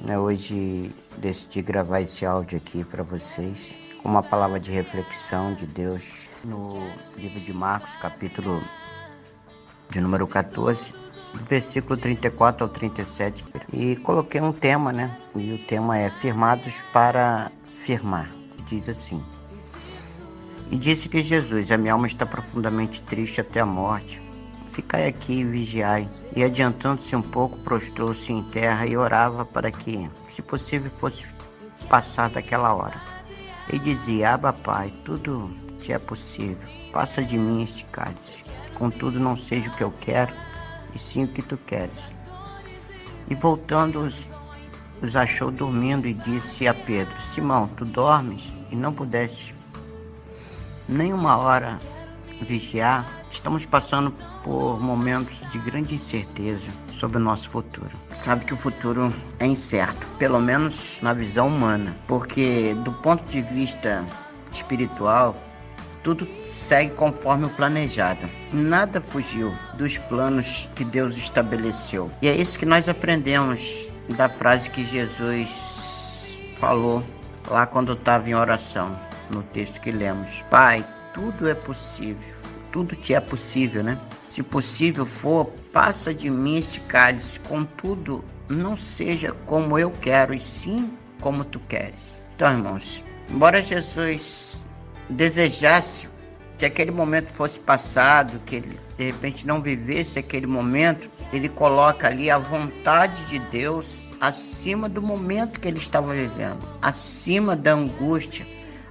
Hoje decidi gravar esse áudio aqui para vocês com uma palavra de reflexão de Deus no livro de Marcos, capítulo de número 14, do versículo 34 ao 37. E coloquei um tema, E o tema é Firmados para Firmar. Diz assim: E disse que Jesus, a minha alma está profundamente triste até a morte. Ficai aqui e vigiai. E adiantando-se um pouco, prostrou-se em terra e orava para que, se possível, fosse passar daquela hora. E dizia: Abba, Pai, tudo te é possível. Passa de mim este cálice. Contudo, não seja o que eu quero, e sim o que tu queres. E voltando, os achou dormindo e disse a Pedro: Simão, tu dormes e não pudeste nem uma hora vigiar? Estamos passando por momentos de grande incerteza sobre o nosso futuro. Sabe que o futuro é incerto, pelo menos na visão humana, porque do ponto de vista espiritual, tudo segue conforme o planejado. Nada fugiu dos planos que Deus estabeleceu. E é isso que nós aprendemos da frase que Jesus falou lá quando estava em oração, no texto que lemos: Pai, tudo é possível. Tudo te é possível, Se possível for, passa de mim este cálice. Contudo, não seja como eu quero, e sim como tu queres. Então, irmãos, embora Jesus desejasse que aquele momento fosse passado, que ele de repente não vivesse aquele momento, ele coloca ali a vontade de Deus acima do momento que ele estava vivendo, acima da angústia,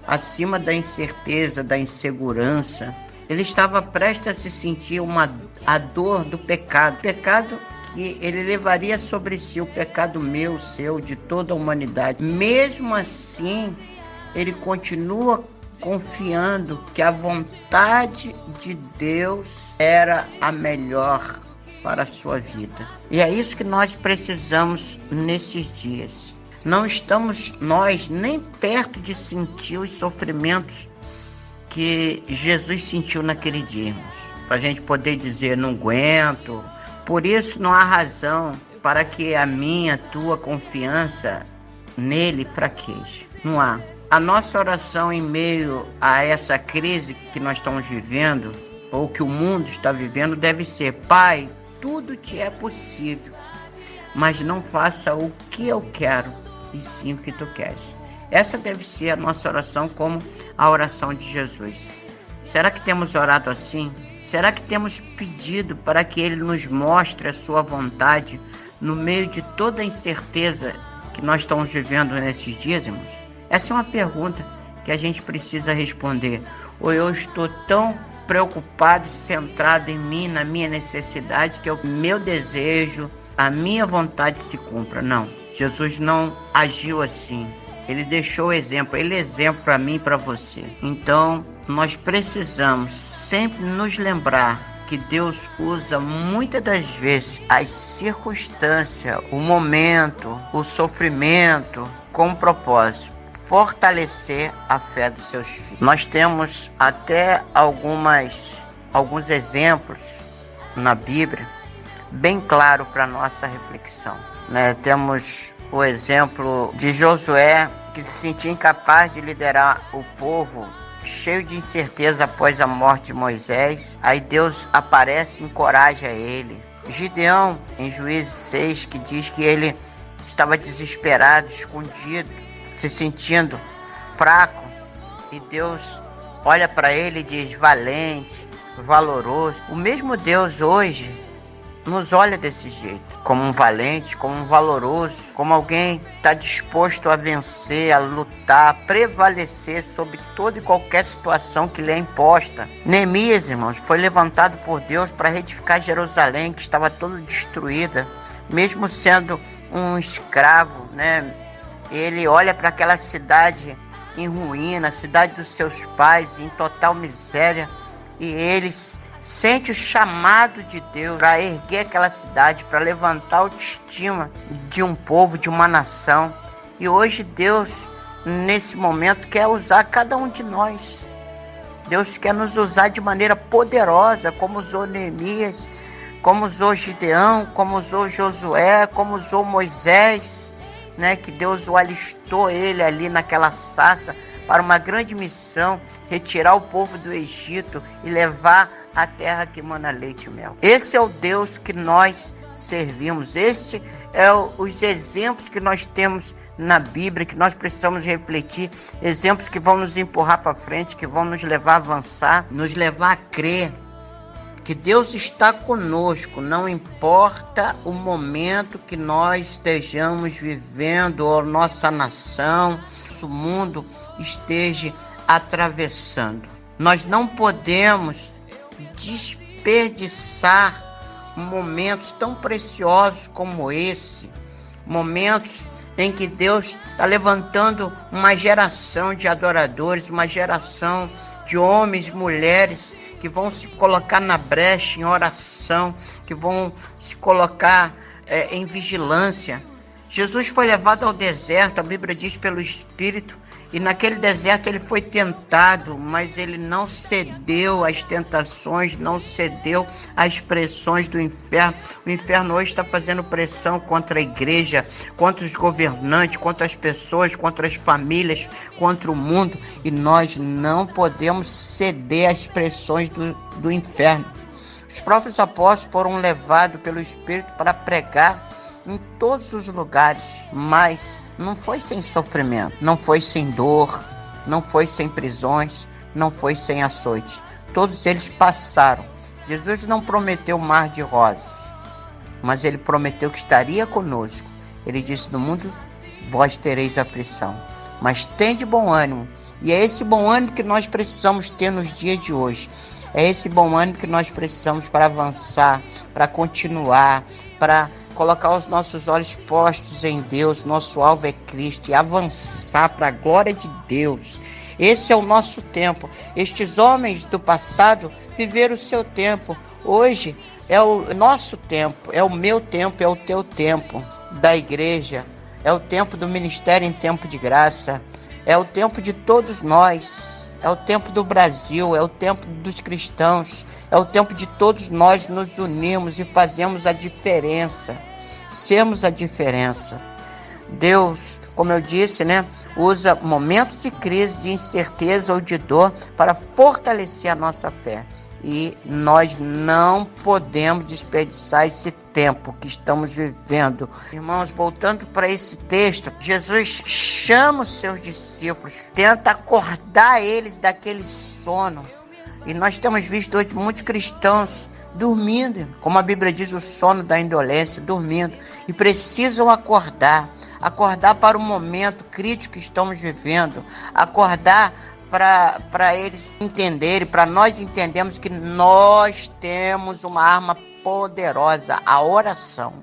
acima da incerteza, da insegurança. Ele estava prestes a se sentir a dor do pecado. O pecado que ele levaria sobre si, o pecado meu, seu, de toda a humanidade. Mesmo assim, ele continua confiando que a vontade de Deus era a melhor para a sua vida. E é isso que nós precisamos nesses dias. Não estamos nós nem perto de sentir os sofrimentos que Jesus sentiu naquele dia, irmãos, para a gente poder dizer: não aguento. Por isso não há razão para que a minha, a tua confiança nele fraqueje. Não há. A nossa oração em meio a essa crise que nós estamos vivendo, ou que o mundo está vivendo, deve ser: Pai, tudo te é possível, mas não faça o que eu quero, e sim o que tu queres. Essa deve ser a nossa oração, como a oração de Jesus. Será que temos orado assim? Será que temos pedido para que Ele nos mostre a sua vontade no meio de toda a incerteza que nós estamos vivendo nesses dias, irmãos? Essa é uma pergunta que a gente precisa responder. Ou eu estou tão preocupado e centrado em mim, na minha necessidade, que o meu desejo, a minha vontade se cumpra? Não, Jesus não agiu assim. Ele deixou o exemplo, ele é exemplo para mim e para você. Então, nós precisamos sempre nos lembrar que Deus usa muitas das vezes as circunstâncias, o momento, o sofrimento, com propósito: fortalecer a fé dos seus filhos. Nós temos até alguns exemplos na Bíblia bem claro para nossa reflexão, Temos o exemplo de Josué, que se sentia incapaz de liderar o povo, cheio de incerteza após a morte de Moisés. Aí Deus aparece e encoraja ele. Gideão, em Juízes 6, que diz que ele estava desesperado, escondido, se sentindo fraco, e Deus olha para ele e diz: valente, valoroso. O mesmo Deus hoje nos olha desse jeito, como um valente, como um valoroso, como alguém que está disposto a vencer, a lutar, a prevalecer sobre toda e qualquer situação que lhe é imposta. Neemias, irmãos, foi levantado por Deus para reedificar Jerusalém, que estava toda destruída, mesmo sendo um escravo, Ele olha para aquela cidade em ruína, a cidade dos seus pais em total miséria, e eles sente o chamado de Deus para erguer aquela cidade, para levantar a autoestima de um povo, de uma nação. E hoje Deus, nesse momento, quer usar cada um de nós. Deus quer nos usar de maneira poderosa, como usou Neemias, como usou Gideão, como usou Josué, como usou Moisés, né, que Deus o alistou ele ali naquela sarça para uma grande missão, retirar o povo do Egito e levar a terra que mana leite e mel. Esse é o Deus que nós servimos. Este é os exemplos que nós temos na Bíblia, que nós precisamos refletir, exemplos que vão nos empurrar para frente, que vão nos levar a avançar, nos levar a crer que Deus está conosco, não importa o momento que nós estejamos vivendo, ou nossa nação, nosso mundo esteja atravessando. Nós não podemos desperdiçar momentos tão preciosos como esse, momentos em que Deus está levantando uma geração de adoradores, uma geração de homens e mulheres que vão se colocar na brecha em oração, que vão se colocar em vigilância. Jesus foi levado ao deserto, a Bíblia diz, pelo Espírito, e naquele deserto ele foi tentado, mas ele não cedeu às tentações, não cedeu às pressões do inferno. O inferno hoje está fazendo pressão contra a igreja, contra os governantes, contra as pessoas, contra as famílias, contra o mundo, e nós não podemos ceder às pressões do inferno. Os próprios apóstolos foram levados pelo Espírito para pregar em todos os lugares, mas não foi sem sofrimento, não foi sem dor, não foi sem prisões, não foi sem açoite. Todos eles passaram. Jesus não prometeu mar de rosas, mas ele prometeu que estaria conosco. Ele disse: no mundo vós tereis aflição, mas tende bom ânimo. E é esse bom ânimo que nós precisamos ter nos dias de hoje. É esse bom ânimo que nós precisamos para avançar, para continuar, para colocar os nossos olhos postos em Deus. Nosso alvo é Cristo, e avançar para a glória de Deus. Esse é o nosso tempo. Estes homens do passado viveram o seu tempo. Hoje é o nosso tempo, é o meu tempo, é o teu tempo da igreja. É o tempo do ministério em tempo de graça. É o tempo de todos nós. É o tempo do Brasil, é o tempo dos cristãos. É o tempo de todos nós nos unirmos e fazermos a diferença. Sermos a diferença. Deus, como eu disse, usa momentos de crise, de incerteza ou de dor para fortalecer a nossa fé. E nós não podemos desperdiçar esse tempo que estamos vivendo. Irmãos, voltando para esse texto, Jesus chama os seus discípulos, tenta acordar eles daquele sono. E nós temos visto hoje muitos cristãos dormindo, como a Bíblia diz, o sono da indolência, dormindo. E precisam acordar para o momento crítico que estamos vivendo, acordar para eles entenderem, para nós entendermos que nós temos uma arma poderosa, a oração.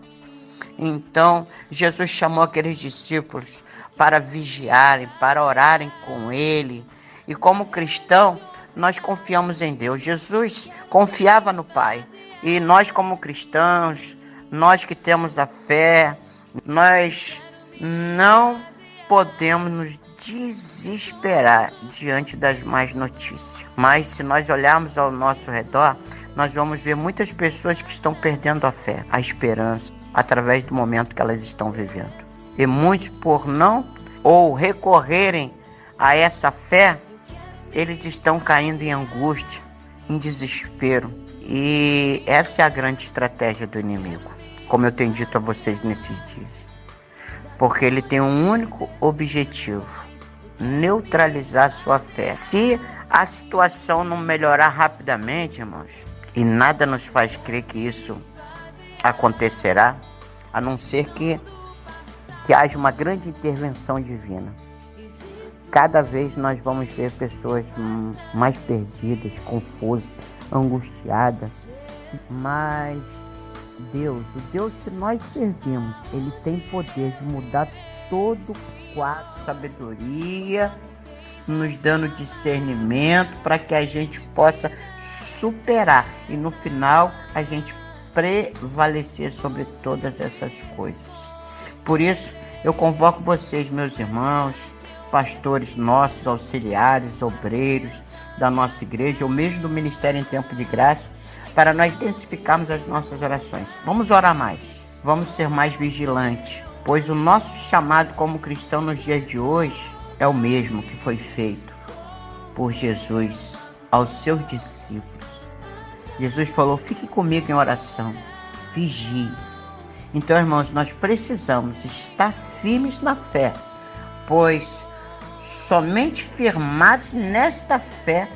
Então, Jesus chamou aqueles discípulos para vigiarem, para orarem com Ele. E como cristão, nós confiamos em Deus. Jesus confiava no Pai. E nós, como cristãos, nós que temos a fé, nós não podemos nos desesperar diante das más notícias. Mas se nós olharmos ao nosso redor, nós vamos ver muitas pessoas que estão perdendo a fé, a esperança, através do momento que elas estão vivendo. E muitos, por não ou recorrerem a essa fé, eles estão caindo em angústia, em desespero. E essa é a grande estratégia do inimigo, como eu tenho dito a vocês nesses dias. Porque ele tem um único objetivo: neutralizar sua fé. Se a situação não melhorar rapidamente, irmãos, e nada nos faz crer que isso acontecerá, a não ser que haja uma grande intervenção divina. Cada vez nós vamos ver pessoas mais perdidas, confusas, angustiadas. Mas Deus, o Deus que nós servimos, Ele tem poder de mudar todo o quadro, sabedoria, nos dando discernimento para que a gente possa superar e no final a gente prevalecer sobre todas essas coisas. Por isso, eu convoco vocês, meus irmãos, pastores nossos, auxiliares, obreiros da nossa igreja, ou mesmo do Ministério em Tempo de Graça, para nós intensificarmos as nossas orações. Vamos orar mais, vamos ser mais vigilantes, pois o nosso chamado como cristão nos dias de hoje é o mesmo que foi feito por Jesus aos seus discípulos. Jesus falou: fique comigo em oração, vigie. Então, irmãos, nós precisamos estar firmes na fé, pois somente firmados nesta fé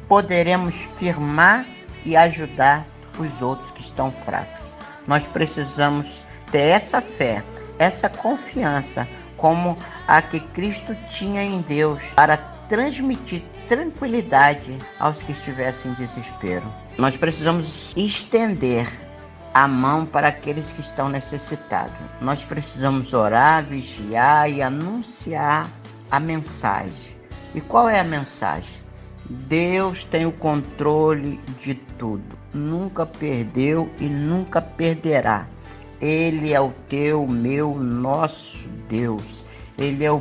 poderemos firmar e ajudar os outros que estão fracos. Nós precisamos ter essa fé, essa confiança como a que Cristo tinha em Deus para transmitir tranquilidade aos que estivessem em desespero. Nós precisamos estender a mão para aqueles que estão necessitados. Nós precisamos orar, vigiar e anunciar a mensagem. E qual é a mensagem? Deus tem o controle de tudo. Nunca perdeu e nunca perderá. Ele é o teu, meu, nosso Deus. Ele é o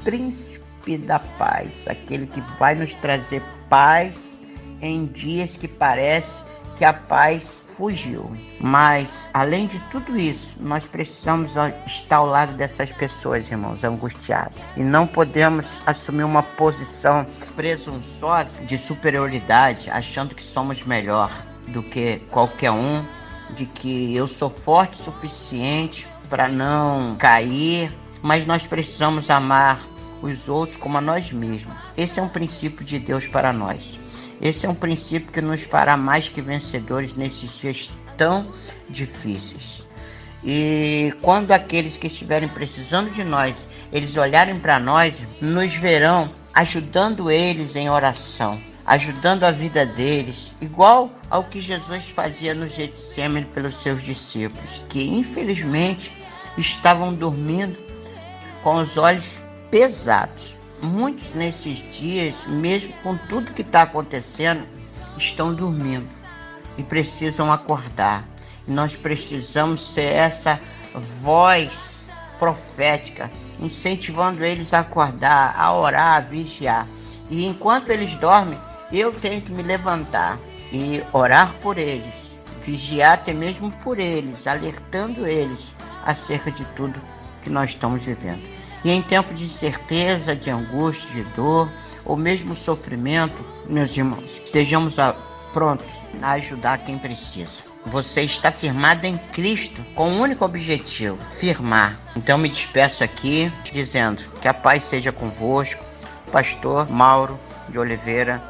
príncipe da paz, aquele que vai nos trazer paz em dias que parece que a paz fugiu. Mas, além de tudo isso, nós precisamos estar ao lado dessas pessoas, irmãos, angustiadas. E não podemos assumir uma posição presunçosa de superioridade, achando que somos melhor do que qualquer um, de que eu sou forte o suficiente para não cair. Mas nós precisamos amar os outros como a nós mesmos. Esse é um princípio de Deus para nós. Esse é um princípio que nos fará mais que vencedores nesses dias tão difíceis. E quando aqueles que estiverem precisando de nós, eles olharem para nós, nos verão ajudando eles em oração, ajudando a vida deles, igual ao que Jesus fazia no Getsêmani pelos seus discípulos, que infelizmente estavam dormindo com os olhos pesados. Muitos nesses dias, mesmo com tudo que está acontecendo, estão dormindo e precisam acordar. E nós precisamos ser essa voz profética, incentivando eles a acordar, a orar, a vigiar. E enquanto eles dormem, eu tenho que me levantar e orar por eles, vigiar até mesmo por eles, alertando eles acerca de tudo que nós estamos vivendo. E em tempo de incerteza, de angústia, de dor, ou mesmo sofrimento, meus irmãos, estejamos prontos a ajudar quem precisa. Você está firmado em Cristo com um único objetivo: firmar. Então me despeço aqui dizendo que a paz seja convosco. Pastor Mauro de Oliveira,